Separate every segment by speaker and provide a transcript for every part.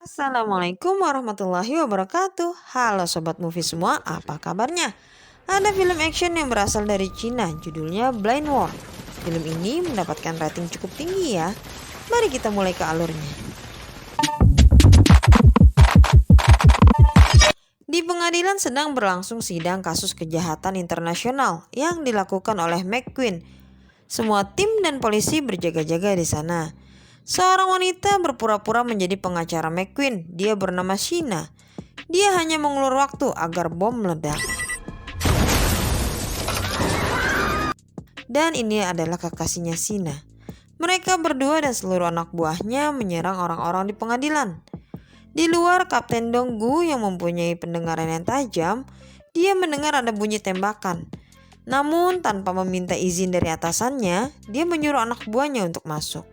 Speaker 1: Assalamualaikum warahmatullahi wabarakatuh. Halo Sobat Movie semua, apa kabarnya? Ada film action yang berasal dari Cina, judulnya Blind World. Film ini mendapatkan rating cukup tinggi ya. Mari kita mulai ke alurnya. Di pengadilan sedang berlangsung sidang kasus kejahatan internasional yang dilakukan oleh McQueen. Semua tim dan polisi berjaga-jaga di sana. Seorang wanita berpura-pura menjadi pengacara McQueen. Dia bernama Sheena. Dia hanya mengulur waktu agar bom meledak. Dan ini adalah kekasihnya Sheena. Mereka berdua dan seluruh anak buahnya menyerang orang-orang di pengadilan. Di luar, Kapten Donggu yang mempunyai pendengaran yang tajam, dia mendengar ada bunyi tembakan. Namun tanpa meminta izin dari atasannya, dia menyuruh anak buahnya untuk masuk.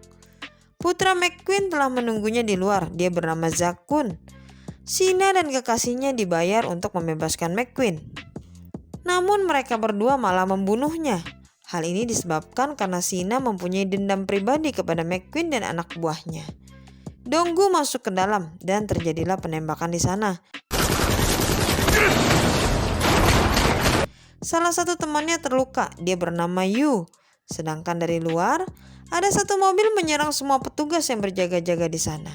Speaker 1: Putra McQueen telah menunggunya di luar. Dia bernama Zakun. Sheena dan kekasihnya dibayar untuk membebaskan McQueen. Namun mereka berdua malah membunuhnya. Hal ini disebabkan karena Sheena mempunyai dendam pribadi kepada McQueen dan anak buahnya. Donggu masuk ke dalam dan terjadilah penembakan di sana. Salah satu temannya terluka, dia bernama Yu. Sedangkan dari luar, ada satu mobil menyerang semua petugas yang berjaga-jaga di sana.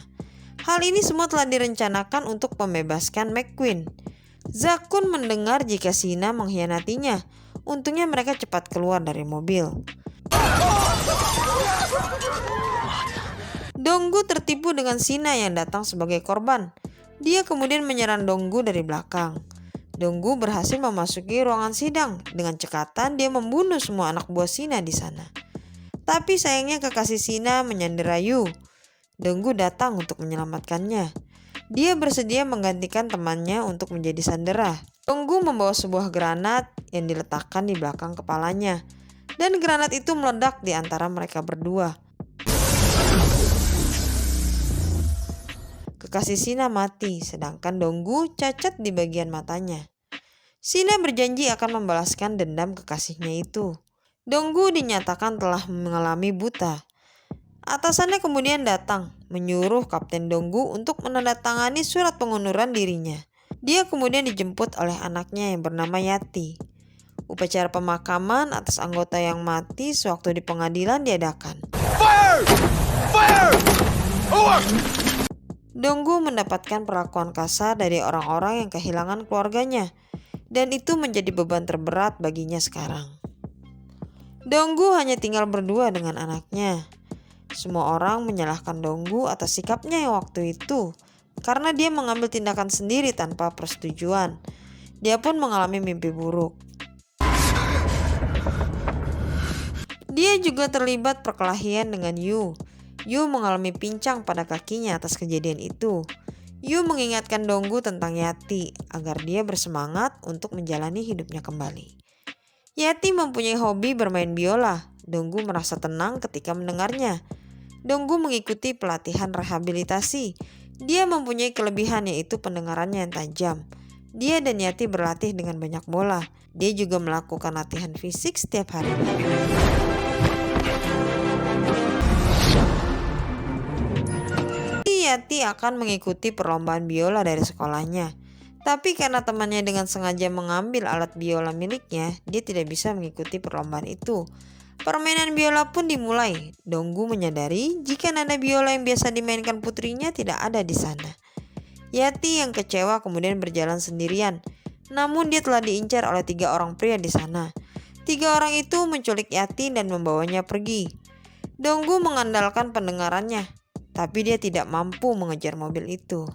Speaker 1: Hal ini semua telah direncanakan untuk membebaskan McQueen. Zakun mendengar jika Sheena mengkhianatinya. Untungnya mereka cepat keluar dari mobil. Donggu tertipu dengan Sheena yang datang sebagai korban. Dia kemudian menyerang Donggu dari belakang. Donggu berhasil memasuki ruangan sidang. Dengan cekatan dia membunuh semua anak buah Sheena di sana. Tapi sayangnya kekasih Sheena menyandera Yu. Donggu datang untuk menyelamatkannya. Dia bersedia menggantikan temannya untuk menjadi sandera. Donggu membawa sebuah granat yang diletakkan di belakang kepalanya. Dan granat itu meledak di antara mereka berdua. Kekasih Sheena mati, sedangkan Donggu cacat di bagian matanya. Sheena berjanji akan membalaskan dendam kekasihnya itu. Donggu dinyatakan telah mengalami buta. Atasannya kemudian datang, menyuruh Kapten Donggu untuk menandatangani surat pengunduran dirinya. Dia kemudian dijemput oleh anaknya yang bernama Yati. Upacara pemakaman atas anggota yang mati sewaktu di pengadilan diadakan. Fire! Fire! Donggu mendapatkan perlakuan kasar dari orang-orang yang kehilangan keluarganya, dan itu menjadi beban terberat baginya sekarang. Donggu hanya tinggal berdua dengan anaknya. Semua orang menyalahkan Donggu atas sikapnya yang waktu itu, karena dia mengambil tindakan sendiri tanpa persetujuan. Dia pun mengalami mimpi buruk. Dia juga terlibat perkelahian dengan Yu. Yu mengalami pincang pada kakinya atas kejadian itu. Yu mengingatkan Donggu tentang Yati agar dia bersemangat untuk menjalani hidupnya kembali. Yati mempunyai hobi bermain biola. Donggu merasa tenang ketika mendengarnya. Donggu mengikuti pelatihan rehabilitasi. Dia mempunyai kelebihan yaitu pendengarannya yang tajam. Dia dan Yati berlatih dengan banyak bola. Dia juga melakukan latihan fisik setiap hari. Yati akan mengikuti perlombaan biola dari sekolahnya. Tapi karena temannya dengan sengaja mengambil alat biola miliknya, dia tidak bisa mengikuti perlombaan itu. Permainan biola pun dimulai. Donggu menyadari jika nada biola yang biasa dimainkan putrinya tidak ada di sana. Yati yang kecewa kemudian berjalan sendirian. Namun dia telah diincar oleh 3 orang pria di sana. 3 orang itu menculik Yati dan membawanya pergi. Donggu mengandalkan pendengarannya, tapi dia tidak mampu mengejar mobil itu.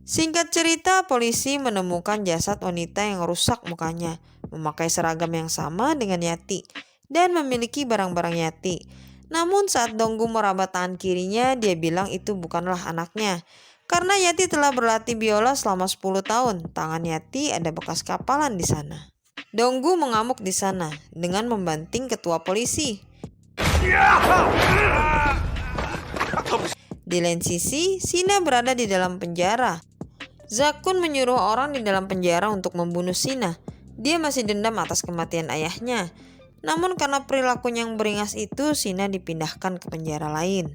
Speaker 1: Singkat cerita, polisi menemukan jasad wanita yang rusak mukanya, memakai seragam yang sama dengan Yati, dan memiliki barang-barang Yati. Namun saat Donggu meraba tangan kirinya, dia bilang itu bukanlah anaknya. Karena Yati telah berlatih biola selama 10 tahun, tangan Yati ada bekas kapalan di sana. Donggu mengamuk di sana dengan membanting ketua polisi. Di lain sisi, Sheena berada di dalam penjara. Zakun menyuruh orang di dalam penjara untuk membunuh Sheena. Dia masih dendam atas kematian ayahnya. Namun karena perilakunya yang beringas itu, Sheena dipindahkan ke penjara lain.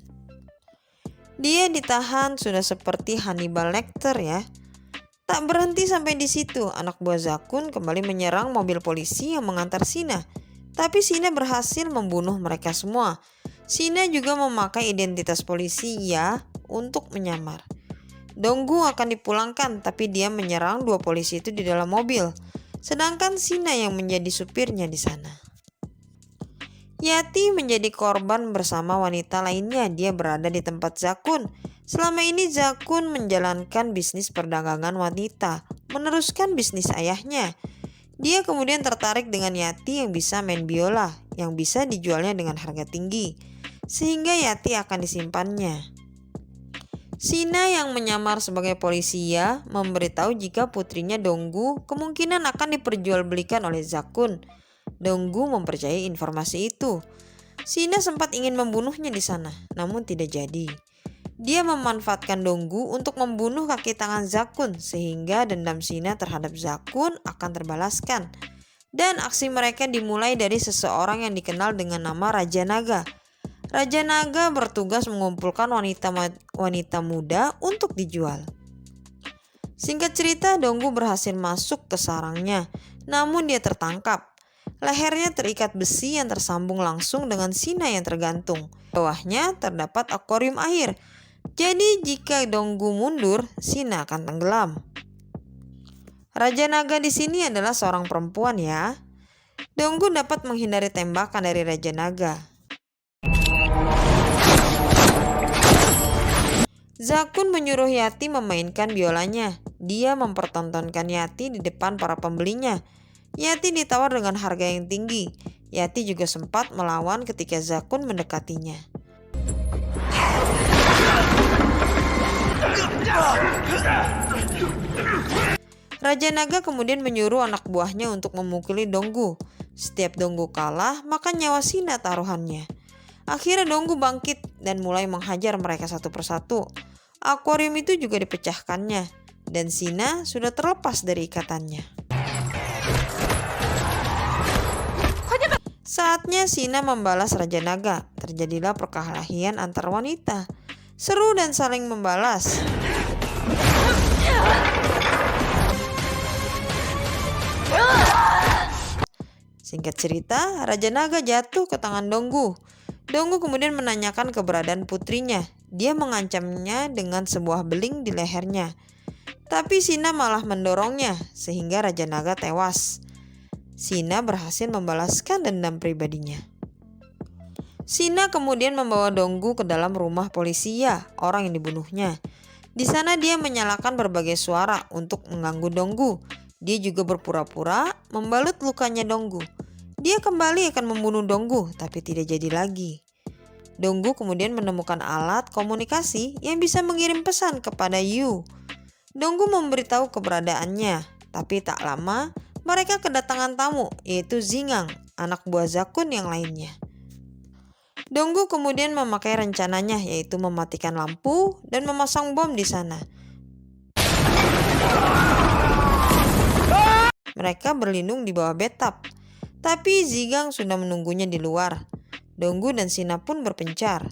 Speaker 1: Dia ditahan sudah seperti Hannibal Lecter ya. Tak berhenti sampai di situ, anak buah Zakun kembali menyerang mobil polisi yang mengantar Sina. Tapi Sina berhasil membunuh mereka semua. Sina juga memakai identitas polisi ya untuk menyamar. Donggu akan dipulangkan, tapi dia menyerang dua polisi itu di dalam mobil. Sedangkan Sina yang menjadi supirnya di sana. Yati menjadi korban bersama wanita lainnya. Dia berada di tempat Zakun. Selama ini Zakun menjalankan bisnis perdagangan wanita, meneruskan bisnis ayahnya. Dia kemudian tertarik dengan Yati yang bisa main biola, yang bisa dijualnya dengan harga tinggi, sehingga Yati akan disimpannya. Sina yang menyamar sebagai polisi ya memberitahu jika putrinya Donggu kemungkinan akan diperjualbelikan oleh Zakun. Donggu mempercayai informasi itu. Sina sempat ingin membunuhnya di sana, namun tidak jadi. Dia memanfaatkan Donggu untuk membunuh kaki tangan Zakun sehingga dendam Sina terhadap Zakun akan terbalaskan. Dan aksi mereka dimulai dari seseorang yang dikenal dengan nama Raja Naga. Raja Naga bertugas mengumpulkan wanita muda untuk dijual. Singkat cerita, Donggu berhasil masuk ke sarangnya, namun dia tertangkap. Lehernya terikat besi yang tersambung langsung dengan Sina yang tergantung. Bawahnya terdapat akuarium air. Jadi jika Donggu mundur, Sina akan tenggelam. Raja Naga di sini adalah seorang perempuan ya. Donggu dapat menghindari tembakan dari Raja Naga. Zakun menyuruh Yati memainkan biolanya. Dia mempertontonkan Yati di depan para pembelinya. Yati ditawar dengan harga yang tinggi. Yati juga sempat melawan ketika Zakun mendekatinya. Raja Naga kemudian menyuruh anak buahnya untuk memukuli Donggu. Setiap Donggu kalah, maka nyawa Sina taruhannya. Akhirnya Donggu bangkit dan mulai menghajar mereka satu persatu. Akuarium itu juga dipecahkannya, dan Sina sudah terlepas dari ikatannya. Saatnya Sina membalas Raja Naga. Terjadilah perkelahian antar wanita. Seru dan saling membalas. Singkat cerita, Raja Naga jatuh ke tangan Donggu. Donggu kemudian menanyakan keberadaan putrinya. Dia mengancamnya dengan sebuah beling di lehernya. Tapi Sina malah mendorongnya sehingga Raja Naga tewas. Sina berhasil membalaskan dendam pribadinya. Sina kemudian membawa Donggu ke dalam rumah polisi ya, orang yang dibunuhnya. Di sana dia menyalakan berbagai suara untuk mengganggu Donggu. Dia juga berpura-pura membalut lukanya Donggu. Dia kembali akan membunuh Donggu, tapi tidak jadi lagi. Donggu kemudian menemukan alat komunikasi yang bisa mengirim pesan kepada Yu. Donggu memberitahu keberadaannya, tapi tak lama mereka kedatangan tamu, yaitu Zingang, anak buah Zakun yang lainnya. Donggu kemudian memakai rencananya, yaitu mematikan lampu dan memasang bom di sana. Mereka berlindung di bawah bathtub, tapi Zingang sudah menunggunya di luar. Donggu dan Sina pun berpencar.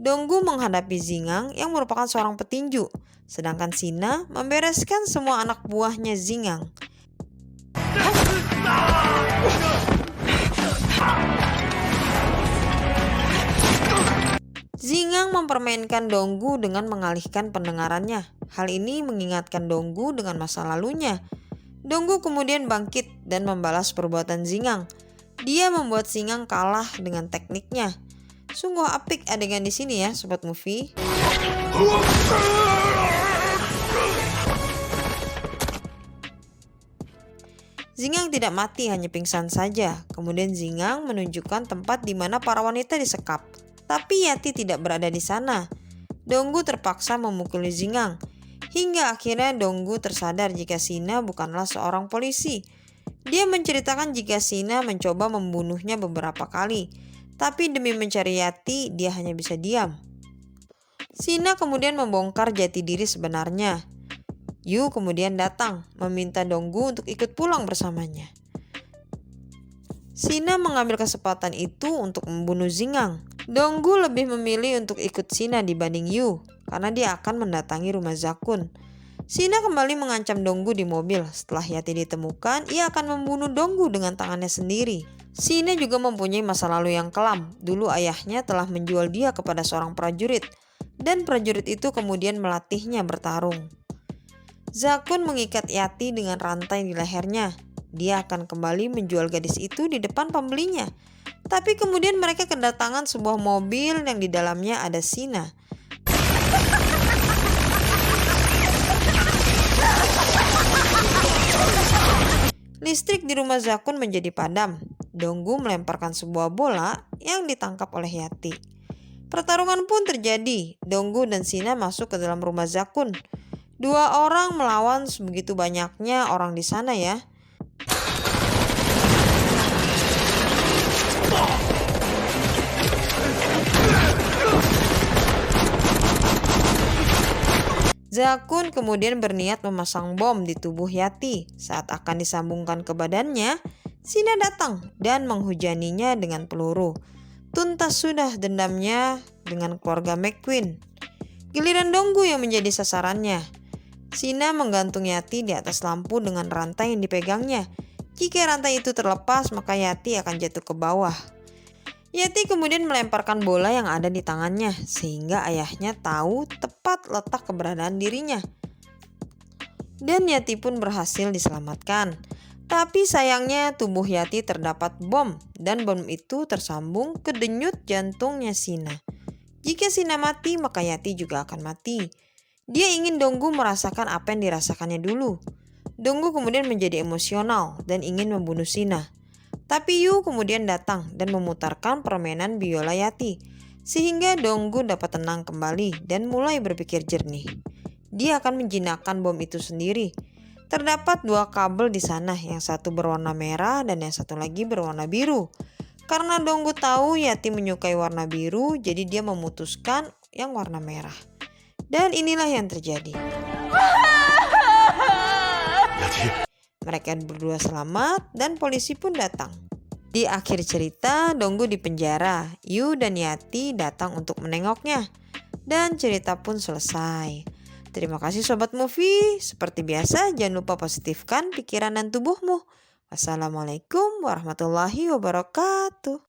Speaker 1: Donggu menghadapi Zingang yang merupakan seorang petinju, sedangkan Sina membereskan semua anak buahnya Zingang. Zingang mempermainkan Donggu dengan mengalihkan pendengarannya. Hal ini mengingatkan Donggu dengan masa lalunya. Donggu kemudian bangkit dan membalas perbuatan Zingang. Dia membuat Zingang kalah dengan tekniknya. Sungguh apik adegan di sini ya, Sobat Movie. Zingang tidak mati, hanya pingsan saja. Kemudian Zingang menunjukkan tempat di mana para wanita disekap. Tapi Yati tidak berada di sana. Donggu terpaksa memukuli Zingang. Hingga akhirnya Donggu tersadar jika Sina bukanlah seorang polisi. Dia menceritakan jika Sina mencoba membunuhnya beberapa kali. Tapi demi mencari Yati, dia hanya bisa diam. Sina kemudian membongkar jati diri sebenarnya. Yu kemudian datang, meminta Donggu untuk ikut pulang bersamanya. Sina mengambil kesempatan itu untuk membunuh Zingang. Donggu lebih memilih untuk ikut Sina dibanding Yu karena dia akan mendatangi rumah Zakun. Sina kembali mengancam Donggu di mobil. Setelah Yati ditemukan, ia akan membunuh Donggu dengan tangannya sendiri. Sina juga mempunyai masa lalu yang kelam. Dulu ayahnya telah menjual dia kepada seorang prajurit, dan prajurit itu kemudian melatihnya bertarung. Zakun mengikat Yati dengan rantai di lehernya. Dia akan kembali menjual gadis itu di depan pembelinya. Tapi kemudian mereka kedatangan sebuah mobil yang di dalamnya ada Sina. Listrik di rumah Zakun menjadi padam. Donggu melemparkan sebuah bola yang ditangkap oleh Yati. Pertarungan pun terjadi. Donggu dan Sina masuk ke dalam rumah Zakun. Dua orang melawan sebegitu banyaknya orang di sana ya. Zakun kemudian berniat memasang bom di tubuh Yati. Saat akan disambungkan ke badannya, Sina datang dan menghujaninya dengan peluru. Tuntas sudah dendamnya dengan keluarga McQueen. Giliran Donggu yang menjadi sasarannya. Sina menggantung Yati di atas lampu dengan rantai yang dipegangnya. Jika rantai itu terlepas, maka Yati akan jatuh ke bawah. Yati kemudian melemparkan bola yang ada di tangannya sehingga ayahnya tahu tepat letak keberadaan dirinya. Dan Yati pun berhasil diselamatkan. Tapi sayangnya tubuh Yati terdapat bom dan bom itu tersambung ke denyut jantungnya Sina. Jika Sina mati, maka Yati juga akan mati. Dia ingin Donggu merasakan apa yang dirasakannya dulu. Donggu kemudian menjadi emosional dan ingin membunuh Sina. Tapi Yu kemudian datang dan memutarkan permainan biola Yati, sehingga Donggu dapat tenang kembali dan mulai berpikir jernih. Dia akan menjinakkan bom itu sendiri. Terdapat dua kabel di sana, yang satu berwarna merah dan yang satu lagi berwarna biru. Karena Donggu tahu Yati menyukai warna biru, jadi dia memutuskan yang warna merah. Dan inilah yang terjadi. Mereka berdua selamat dan polisi pun datang. Di akhir cerita, Donggu dipenjara. Yu dan Yati datang untuk menengoknya. Dan cerita pun selesai. Terima kasih Sobat Movie. Seperti biasa, jangan lupa positifkan pikiran dan tubuhmu. Wassalamualaikum warahmatullahi wabarakatuh.